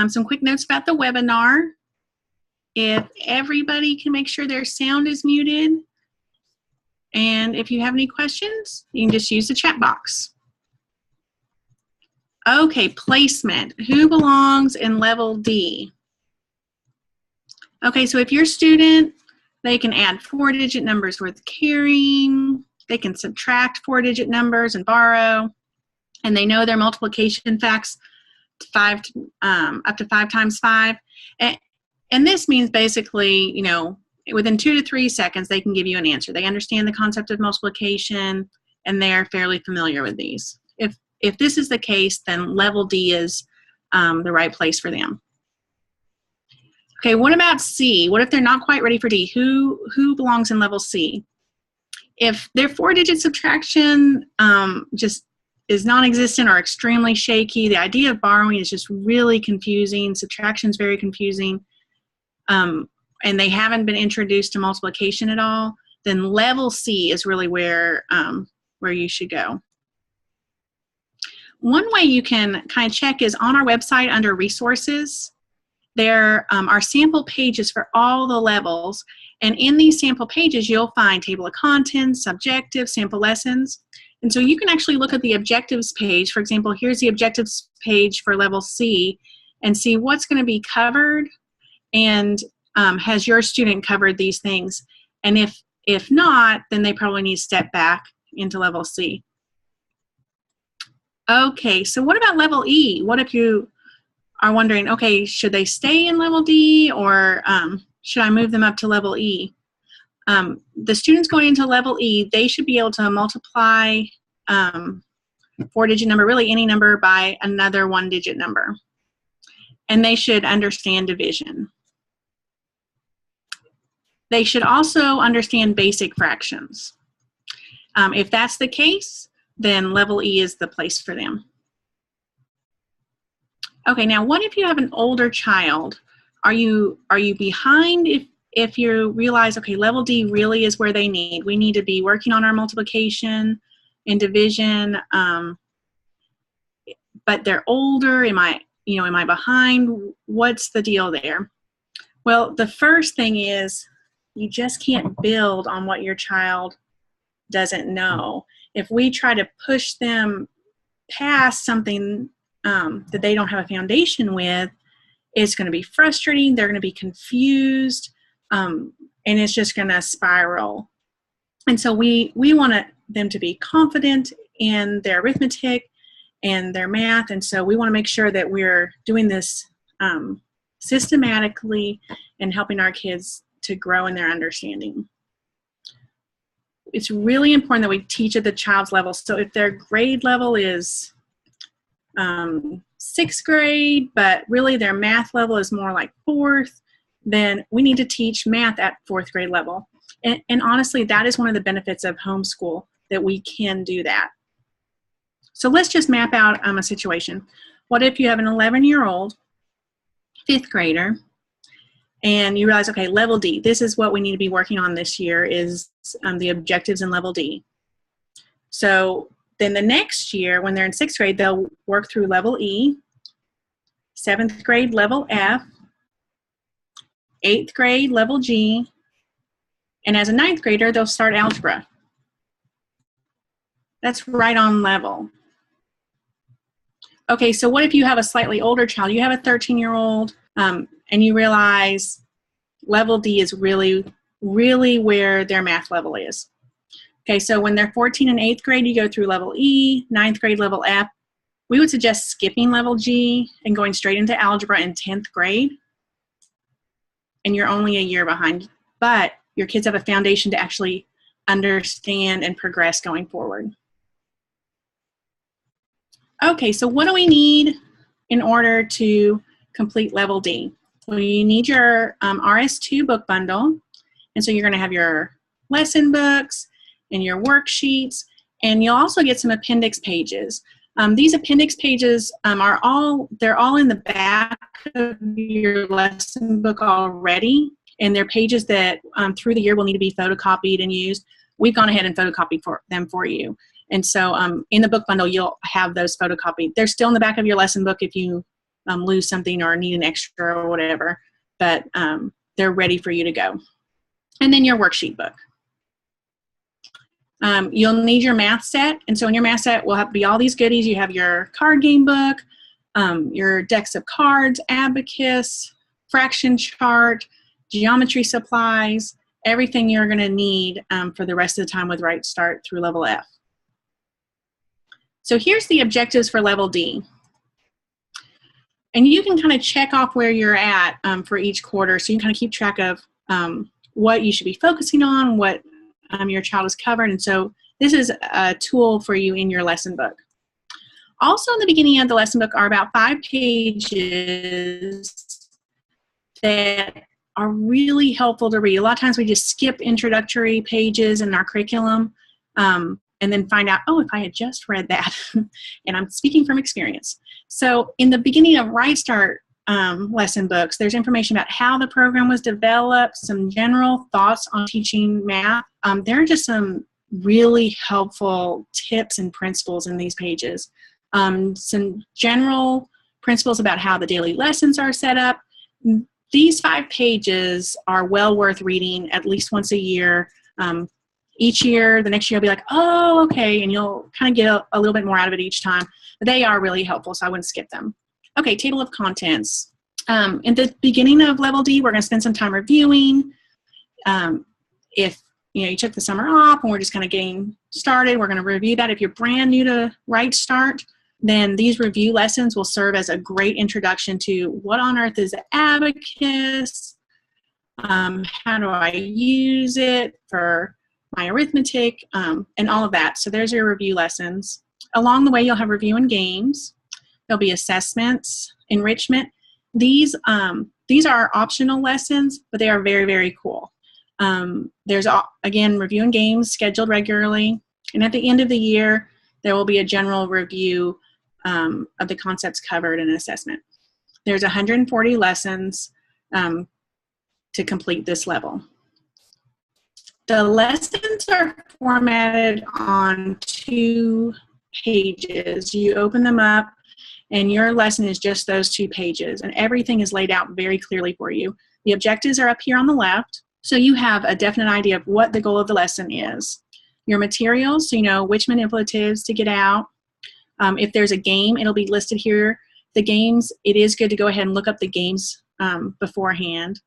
Some quick notes about the webinar. If everybody can make sure their sound is muted, and if you have any questions, you can just use the chat box. Okay, placement. Who belongs in level D? Okay, so if you're a student, they can add 4-digit numbers worth carrying. They can subtract 4-digit numbers and borrow. And they know their multiplication facts up to 5 times 5. And this means basically, you know, within 2 to 3 seconds, they can give you an answer. They understand the concept of multiplication, and they're fairly familiar with these. If this is the case, then level D is the right place for them. Okay, what about C? What if they're not quite ready for D? Who belongs in level C? If their 4-digit subtraction just is non-existent or extremely shaky, the idea of borrowing is just really confusing, subtraction is very confusing, and they haven't been introduced to multiplication at all, then level C is really where you should go. One way you can kind of check is on our website under resources. There are sample pages for all the levels, and in these sample pages you'll find table of contents, objectives, sample lessons. And so you can actually look at the objectives page. For example, here's the objectives page for level C, and see what's going to be covered, and has your student covered these things. And if not, then they probably need to step back into level C. Okay, so what about level E? What if you are wondering, okay, should they stay in level D, or should I move them up to level E? The students going into level E, they should be able to multiply 4-digit number, really any number, by another 1-digit number. And they should understand division. They should also understand basic fractions. If that's the case, then level E is the place for them. Okay, now what if you have an older child? Are you behind if you realize, okay, level D really is where they need? We need to be working on our multiplication and division, but they're older. Am I behind? What's the deal there? Well, the first thing is you just can't build on what your child doesn't know. If we try to push them past something that they don't have a foundation with, it's going to be frustrating. They're going to be confused, and it's just going to spiral. And so we want them to be confident in their arithmetic and their math, and so we want to make sure that we're doing this systematically and helping our kids to grow in their understanding. It's really important that we teach at the child's level. So if their grade level is 6th grade, but really their math level is more like 4th, then we need to teach math at 4th grade level. And honestly, that is one of the benefits of homeschool, that we can do that. So let's just map out a situation. What if you have an 11-year-old 5th grader, and you realize, okay, level D, this is what we need to be working on this year, is the objectives in level D. So then the next year, when they're in 6th grade, they'll work through level E, 7th grade level F, 8th grade level G, and as a 9th grader, they'll start algebra. That's right on level. Okay, so what if you have a slightly older child? You have a 13-year-old, and you realize level D is really, really where their math level is. Okay, so when they're 14 and 8th grade, you go through level E, 9th grade level F. We would suggest skipping level G and going straight into algebra in 10th grade. And you're only a year behind, but your kids have a foundation to actually understand and progress going forward. Okay, so what do we need in order to complete level D? Well, you need your RS2 book bundle, and so you're going to have your lesson books and your worksheets, and you'll also get some appendix pages. These appendix pages they're all in the back of your lesson book already, and they're pages that through the year will need to be photocopied and used. We've gone ahead and photocopied them for you. And so in the book bundle, you'll have those photocopied. They're still in the back of your lesson book if you lose something or need an extra or whatever, but they're ready for you to go. And then your worksheet book. You'll need your math set, and so in your math set will have be all these goodies. You have your card game book, your decks of cards, abacus, fraction chart, geometry supplies, everything you're going to need for the rest of the time with Right Start through level F. So here's the objectives for level D. And you can kind of check off where you're at for each quarter, so you can kind of keep track of what you should be focusing on, what your child has covered, and so this is a tool for you in your lesson book. Also in the beginning of the lesson book are about 5 pages that are really helpful to read. A lot of times we just skip introductory pages in our curriculum and then find out, oh, if I had just read that, and I'm speaking from experience. So in the beginning of Right Start lesson books, there's information about how the program was developed, some general thoughts on teaching math. There are just some really helpful tips and principles in these pages. Some general principles about how the daily lessons are set up. These 5 pages are well worth reading at least once a year. Each year, the next year, you'll be like, oh, okay, and you'll kind of get a little bit more out of it each time. But they are really helpful, so I wouldn't skip them. Okay, table of contents. In the beginning of level D, we're going to spend some time reviewing. If you took the summer off and we're just kind of getting started, we're going to review that. If you're brand new to Right Start, then these review lessons will serve as a great introduction to what on earth is Abacus, how do I use it for my arithmetic, and all of that. So there's your review lessons. Along the way, you'll have review and games. There'll be assessments, enrichment. These are optional lessons, but they are very, very cool. There's, again, review and games scheduled regularly. And at the end of the year, there will be a general review of the concepts covered in an assessment. There's 140 lessons to complete this level. The lessons are formatted on 2 pages. You open them up, and your lesson is just those 2 pages, and everything is laid out very clearly for you. The objectives are up here on the left, so you have a definite idea of what the goal of the lesson is. Your materials, so you know which manipulatives to get out. If there's a game, it'll be listed here. The games, it is good to go ahead and look up the games beforehand.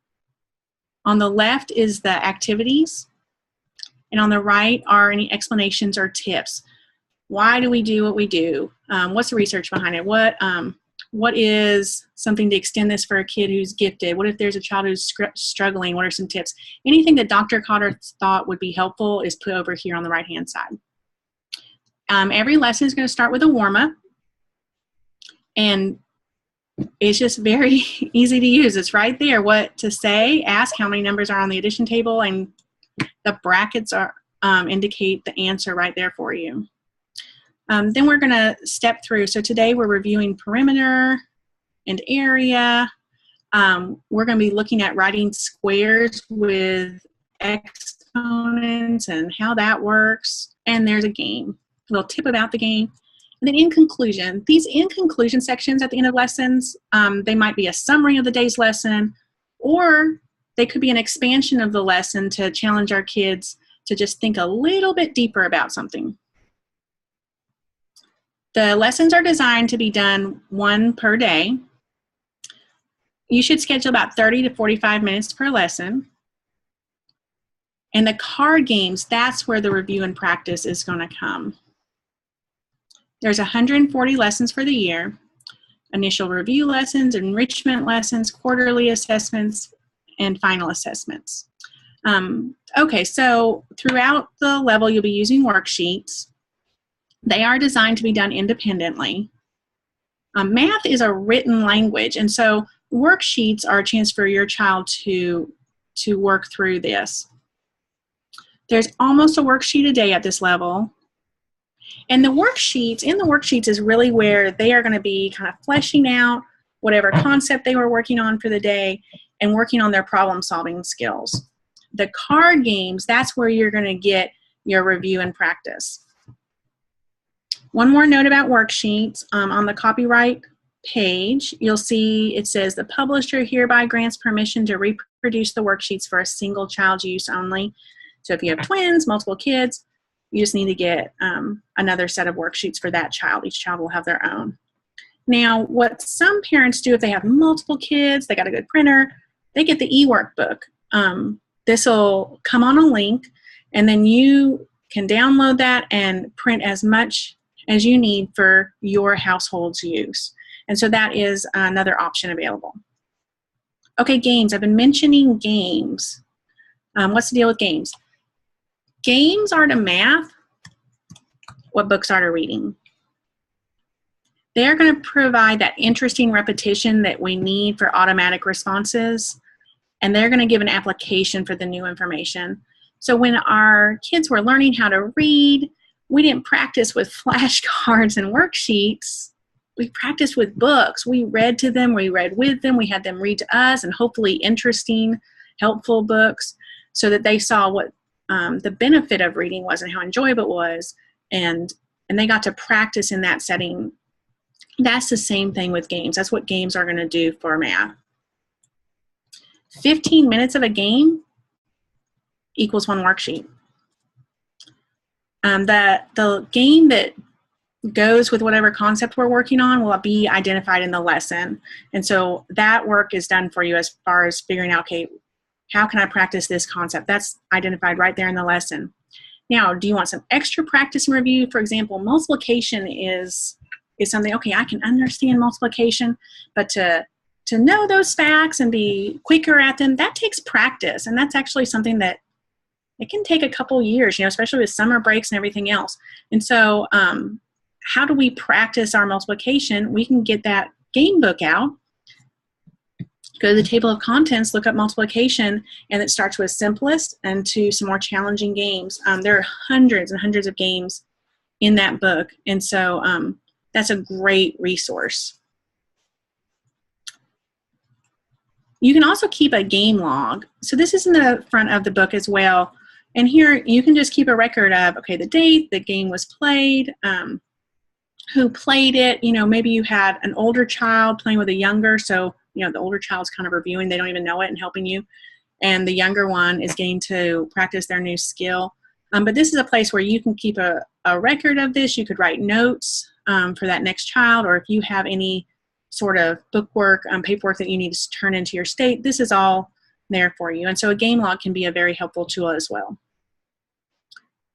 On the left is the activities, and on the right are any explanations or tips. Why do we do what we do? What's the research behind it? What is something to extend this for a kid who's gifted? What if there's a child who's struggling? What are some tips? Anything that Dr. Cotter thought would be helpful is put over here on the right-hand side. Every lesson is going to start with a warm-up, and it's just very easy to use. It's right there, what to say, ask how many numbers are on the addition table, and the brackets are indicate the answer right there for you. Then we're going to step through. So today we're reviewing perimeter and area. We're going to be looking at writing squares with exponents and how that works. And there's a game, a little tip about the game. And then in conclusion, these in conclusion sections at the end of lessons, they might be a summary of the day's lesson, or they could be an expansion of the lesson to challenge our kids to just think a little bit deeper about something. The lessons are designed to be done 1 per day. You should schedule about 30 to 45 minutes per lesson. And the card games, that's where the review and practice is going to come. There's 140 lessons for the year. Initial review lessons, enrichment lessons, quarterly assessments, and final assessments. Okay, so throughout the level, you'll be using worksheets. They are designed to be done independently. Math is a written language, and so worksheets are a chance for your child to work through this. There's almost a worksheet a day at this level. And in the worksheets is really where they are going to be kind of fleshing out whatever concept they were working on for the day and working on their problem-solving skills. The card games, that's where you're going to get your review and practice. One more note about worksheets. On the copyright page, you'll see it says the publisher hereby grants permission to reproduce the worksheets for a single child's use only. So if you have twins, multiple kids, you just need to get another set of worksheets for that child. Each child will have their own. Now, what some parents do if they have multiple kids, they got a good printer, they get the e-workbook. This will come on a link, and then you can download that and print as much as you need for your household's use. And so that is another option available. Okay, games. I've been mentioning games. What's the deal with games? Games are to math what books are to reading. They're going to provide that interesting repetition that we need for automatic responses, and they're going to give an application for the new information. So when our kids were learning how to read, we didn't practice with flashcards and worksheets. We practiced with books. We read to them, we read with them, we had them read to us, and hopefully interesting, helpful books so that they saw what the benefit of reading was and how enjoyable it was, and they got to practice in that setting. That's the same thing with games. That's what games are going to do for math. 15 minutes of a game equals one worksheet. The game that goes with whatever concept we're working on will be identified in the lesson. And so that work is done for you as far as figuring out, okay, how can I practice this concept? That's identified right there in the lesson. Now, do you want some extra practice and review? For example, multiplication is something, okay, I can understand multiplication, but to know those facts and be quicker at them, that takes practice. And that's actually something that it can take a couple years, especially with summer breaks and everything else. And so how do we practice our multiplication? We can get that game book out, go to the table of contents, look up multiplication, and it starts with simplest and to some more challenging games. There are hundreds and hundreds of games in that book, and so that's a great resource. You can also keep a game log. So this is in the front of the book as well. And here you can just keep a record of, okay, the date the game was played, who played it. Maybe you had an older child playing with a younger, so the older child's kind of reviewing, they don't even know it and helping you. And the younger one is getting to practice their new skill. But this is a place where you can keep a record of this. You could write notes for that next child, or if you have any sort of bookwork, paperwork that you need to turn into your state, this is all there for you. And so a game log can be a very helpful tool as well.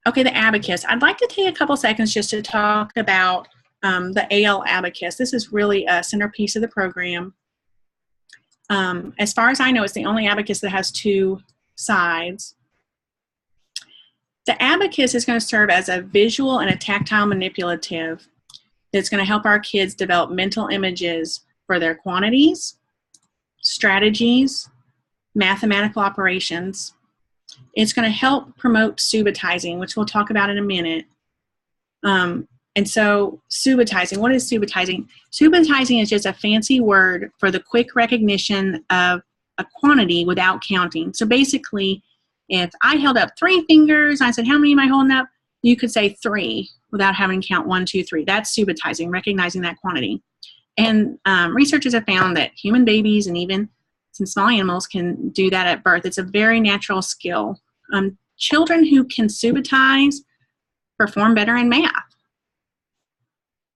Okay, the Abacus. I'd like to take a couple seconds just to talk about the AL Abacus. This is really a centerpiece of the program. As far as I know, it's the only Abacus that has two sides. The Abacus is going to serve as a visual and a tactile manipulative that's going to help our kids develop mental images for their quantities, strategies, mathematical operations. It's going to help promote subitizing, which we'll talk about in a minute. And so subitizing, what is subitizing? Subitizing is just a fancy word for the quick recognition of a quantity without counting. So basically, if I held up 3 fingers, I said, how many am I holding up? You could say 3 without having to count 1, 2, 3. That's subitizing, recognizing that quantity. And researchers have found that human babies and even some small animals can do that at birth. It's a very natural skill. Children who can subitize perform better in math.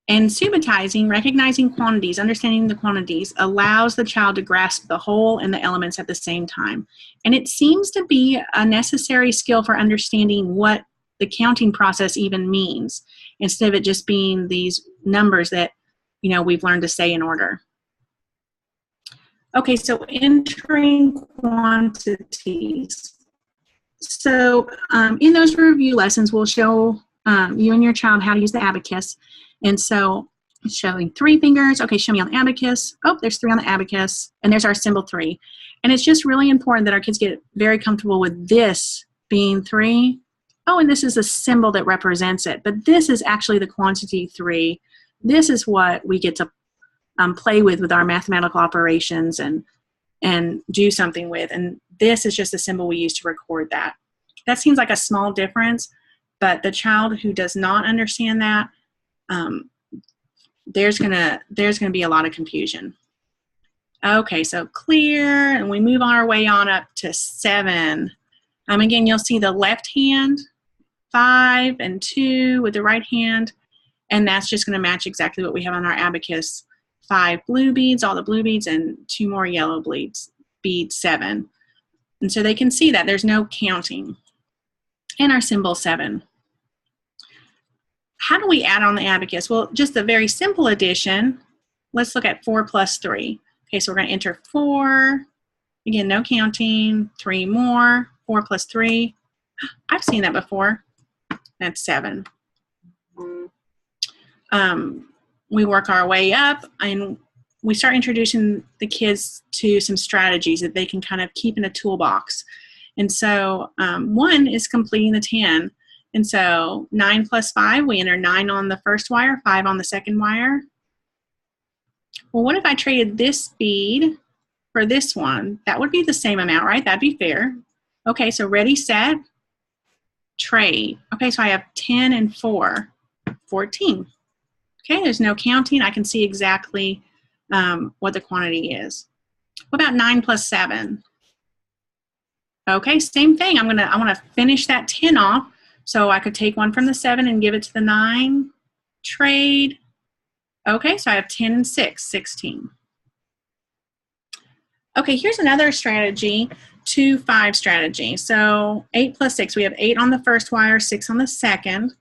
And subitizing, recognizing quantities, understanding the quantities, allows the child to grasp the whole and the elements at the same time. And it seems to be a necessary skill for understanding what the counting process even means, instead of it just being these numbers that we've learned to say in order. Okay, so entering quantities. So in those review lessons, we'll show you and your child how to use the Abacus. And so it's showing 3 fingers. Okay, show me on the Abacus. Oh, there's 3 on the Abacus. And there's our symbol 3. And it's just really important that our kids get very comfortable with this being 3. Oh, and this is a symbol that represents it. But this is actually the quantity 3. This is what we get to play with our mathematical operations and do something with. And this is just a symbol we use to record that. That seems like a small difference, but the child who does not understand that, there's gonna be a lot of confusion. Okay, so clear, and we move our way on up to 7. Again, you'll see the left hand, 5 and 2 with the right hand, and that's just gonna match exactly what we have on our abacus. 5 blue beads, all the blue beads, and 2 more yellow beads, 7. And so they can see that there's no counting. And our symbol 7. How do we add on the abacus? Well, just a very simple addition. Let's look at 4 plus 3. Okay, so we're going to enter 4. Again, no counting. 3 more. 4 plus 3. I've seen that before. That's 7. We work our way up, and we start introducing the kids to some strategies that they can kind of keep in a toolbox. And so 1 is completing the 10. And so 9 plus 5, we enter 9 on the first wire, 5 on the second wire. Well, what if I traded this bead for this one? That would be the same amount, right? That'd be fair. Okay, so ready, set, trade. Okay, so I have 10 and 4, 14. Okay, there's no counting. I can see exactly what the quantity is. What about 9 plus 7? Okay, same thing. I want to finish that 10 off, so I could take 1 from the 7 and give it to the 9. Trade. Okay, so I have 10 and 6, 16. Okay, here's another strategy, 2-5 strategy. So 8 plus 6, we have 8 on the first wire, 6 on the second.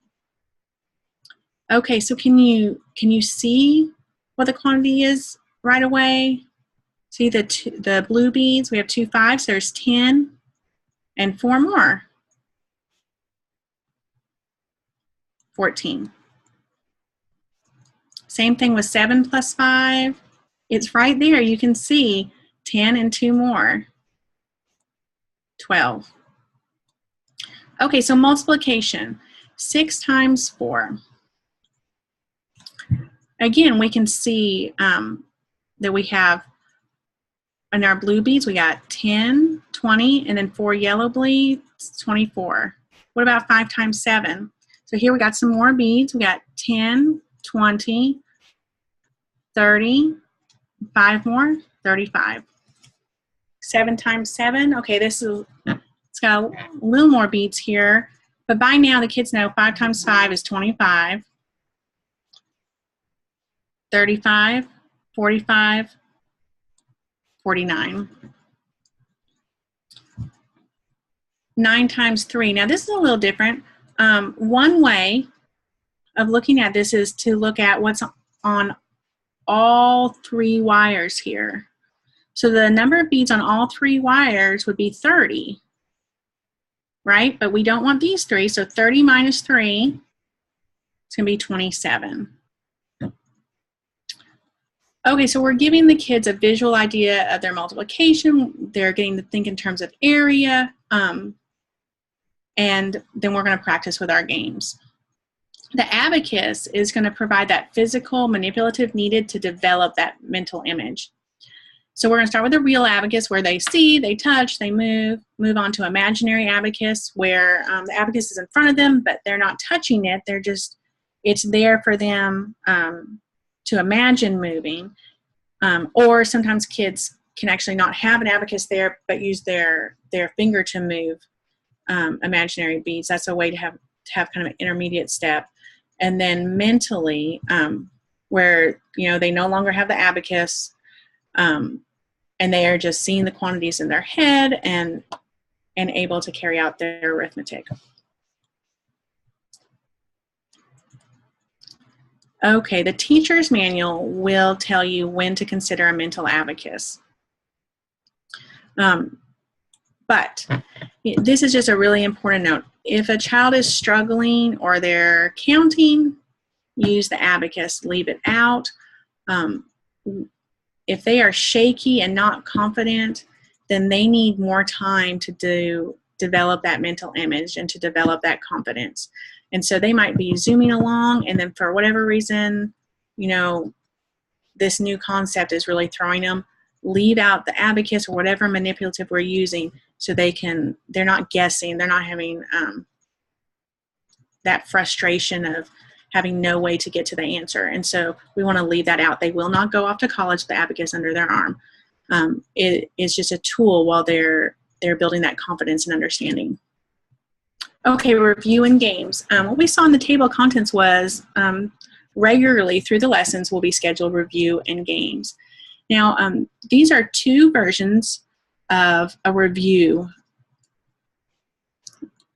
Okay, so can you see what the quantity is right away? See the blue beads, we have 2 5s, there's 10 and 4 more, 14. Same thing with 7 plus 5. It's right there. You can see 10 and 2 more, 12. Okay, so multiplication, 6 times 4. Again, we can see that we have, in our blue beads, we got 10, 20, and then 4 yellow beads, 24. What about 5 times 7? So here we got some more beads. We got 10, 20, 30, 5 more, 35. 7 times 7, okay, it's got a little more beads here, but by now the kids know 5 times 5 is 25, 35, 45, 49. 9 times 3, now this is a little different. One way of looking at this is to look at what's on all 3 wires here. So the number of beads on all 3 wires would be 30, right? But we don't want these 3, so 30 minus 3 is going to be 27. Okay, so we're giving the kids a visual idea of their multiplication. They're getting to think in terms of area, and then we're going to practice with our games. The abacus is going to provide that physical manipulative needed to develop that mental image. So we're going to start with a real abacus where they see, they touch, they move on to imaginary abacus where the abacus is in front of them, but they're not touching it. They're just, it's there for them to imagine moving. Or sometimes kids can actually not have an abacus there, but use their finger to move imaginary beads. That's a way to have kind of an intermediate step. And then mentally, where they no longer have the abacus, and they are just seeing the quantities in their head and able to carry out their arithmetic. Okay, the teacher's manual will tell you when to consider a mental abacus. But this is just a really important note. If a child is struggling or they're counting, use the abacus, leave it out. If they are shaky and not confident, then they need more time to develop that mental image and to develop that confidence. And so they might be zooming along, and then for whatever reason, this new concept is really throwing them. Leave out the abacus or whatever manipulative we're using so they're not guessing, they're not having that frustration of having no way to get to the answer. And so we want to leave that out. They will not go off to college with the abacus under their arm. It is just a tool while they're building that confidence and understanding. Okay, review and games. What we saw in the table of contents was regularly through the lessons will be scheduled review and games. Now, these are two versions of a review.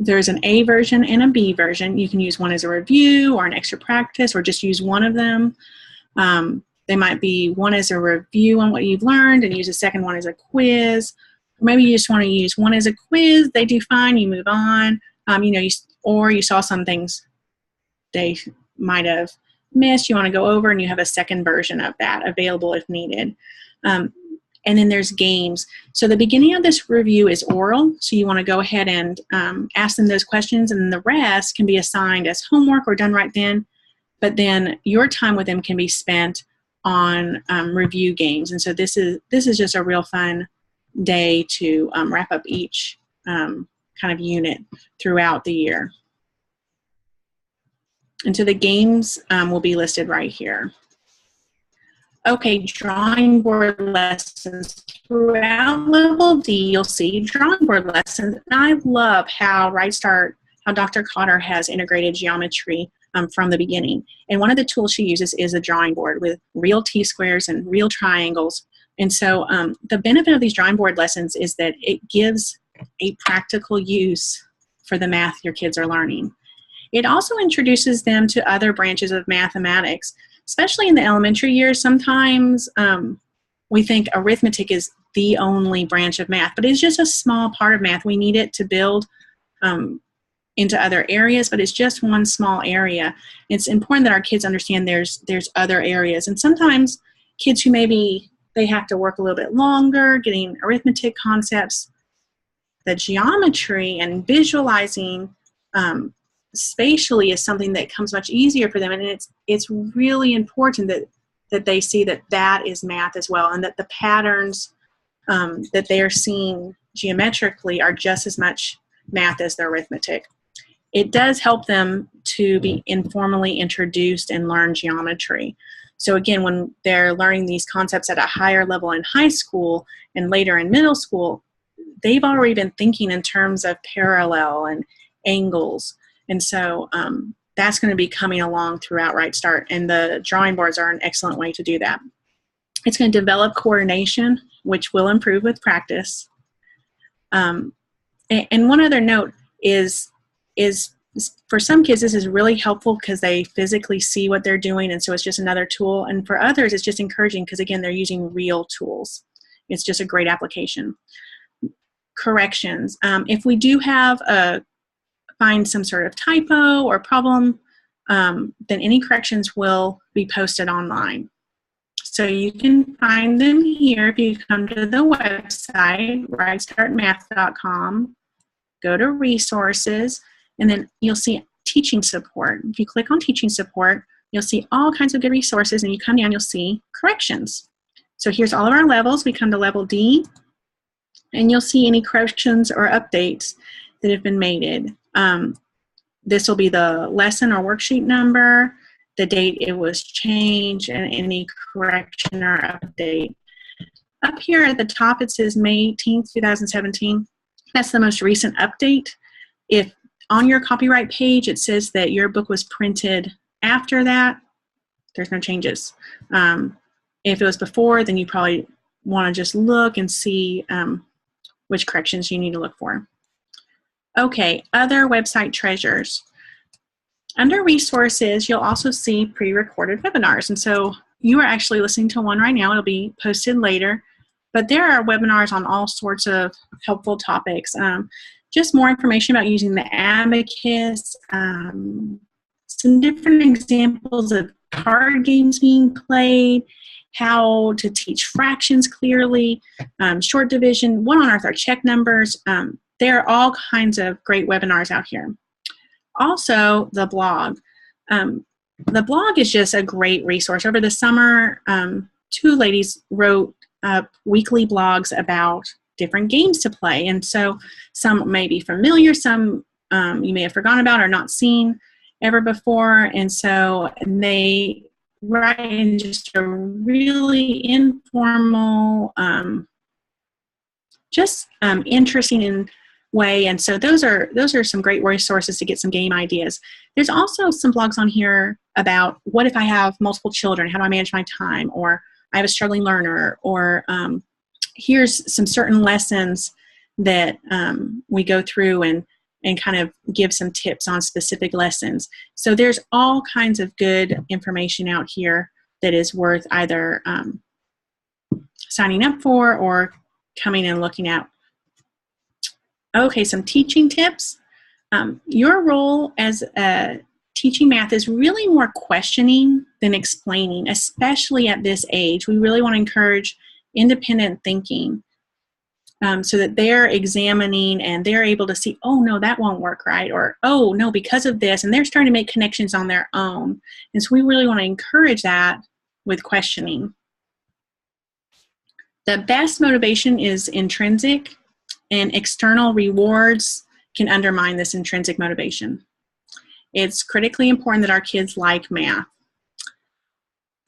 There's an A version and a B version. You can use one as a review or an extra practice, or just use one of them. They might be one as a review on what you've learned and use a second one as a quiz. Or maybe you just want to use one as a quiz. They do fine. You move on. Or you saw some things they might have missed. You want to go over, and you have a second version of that available if needed. And then there's games. So the beginning of this review is oral, so you want to go ahead and ask them those questions, and then the rest can be assigned as homework or done right then. But then your time with them can be spent on review games. And so this is just a real fun day to wrap up each kind of unit throughout the year. And so the games will be listed right here. Okay, drawing board lessons. Throughout level D, you'll see drawing board lessons. And I love how Dr. Cotter has integrated geometry from the beginning. And one of the tools she uses is a drawing board with real T-squares and real triangles. And so the benefit of these drawing board lessons is that it gives a practical use for the math your kids are learning. It also introduces them to other branches of mathematics. Especially in the elementary years, sometimes we think arithmetic is the only branch of math, but it's just a small part of math. We need it to build into other areas, but it's just one small area. It's important that our kids understand there's other areas. And sometimes kids who maybe they have to work a little bit longer getting arithmetic concepts, the geometry and visualizing spatially is something that comes much easier for them, and it's really important that they see that is math as well, and that the patterns that they are seeing geometrically are just as much math as their arithmetic. It does help them to be informally introduced and learn geometry. So again, when they're learning these concepts at a higher level in high school and later in middle school, they've already been thinking in terms of parallel and angles. And so that's going to be coming along throughout Right Start, and the drawing boards are an excellent way to do that. It's going to develop coordination, which will improve with practice. And one other note is for some kids, this is really helpful because they physically see what they're doing, and so it's just another tool. And for others, it's just encouraging because, again, they're using real tools. It's just a great application. Corrections. If we do find some sort of typo or problem, then any corrections will be posted online. So you can find them here if you come to the website, rightstartmath.com, go to resources, and then you'll see teaching support. If you click on teaching support, you'll see all kinds of good resources, and you come down, you'll see corrections. So here's all of our levels. We come to level D, and you'll see any corrections or updates that have been made. This will be the lesson or worksheet number, the date it was changed, and any correction or update. Up here at the top it says May 18th, 2017. That's the most recent update. If on your copyright page it says that your book was printed after that, there's no changes. If it was before, then you probably want to just look and see which corrections you need to look for. Okay, other website treasures. Under resources, you'll also see pre-recorded webinars. And so you are actually listening to one right now. It'll be posted later. But there are webinars on all sorts of helpful topics. Just more information about using the Abacus, some different examples of card games being played, how to teach fractions clearly, short division, what on earth are check numbers. There are all kinds of great webinars out here. Also, the blog. The blog is just a great resource. Over the summer, two ladies wrote weekly blogs about different games to play. And so some may be familiar, some you may have forgotten about or not seen. ever before. And so they write in just a really informal, interesting way. And so those are some great resources to get some game ideas. There's also some blogs on here about what if I have multiple children, how do I manage my time, or I have a struggling learner, or here's some certain lessons that we go through and kind of give some tips on specific lessons. So there's all kinds of good information out here that is worth either signing up for or coming and looking at. Okay, some teaching tips. Your role as teaching math is really more questioning than explaining, especially at this age. We really want to encourage independent thinking so that they're examining and they're able to see, oh, no, that won't work right, or, oh, no, because of this, and they're starting to make connections on their own. And so we really want to encourage that with questioning. The best motivation is intrinsic, and external rewards can undermine this intrinsic motivation. It's critically important that our kids like math.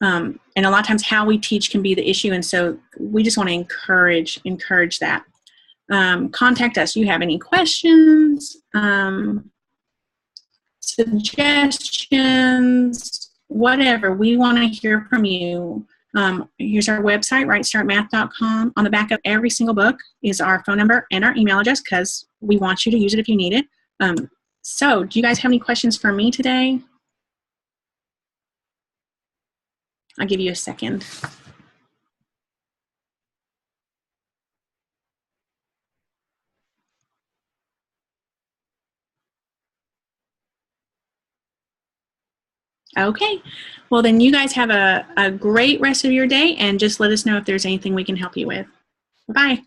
And a lot of times how we teach can be the issue, and so we just want to encourage that. Contact us. You have any questions, suggestions, whatever. We want to hear from you. Here's our website, rightstartmath.com. On the back of every single book is our phone number and our email address because we want you to use it if you need it. So do you guys have any questions for me today? I'll give you a second. Okay. Well, then you guys have a great rest of your day, and just let us know if there's anything we can help you with. Bye-bye.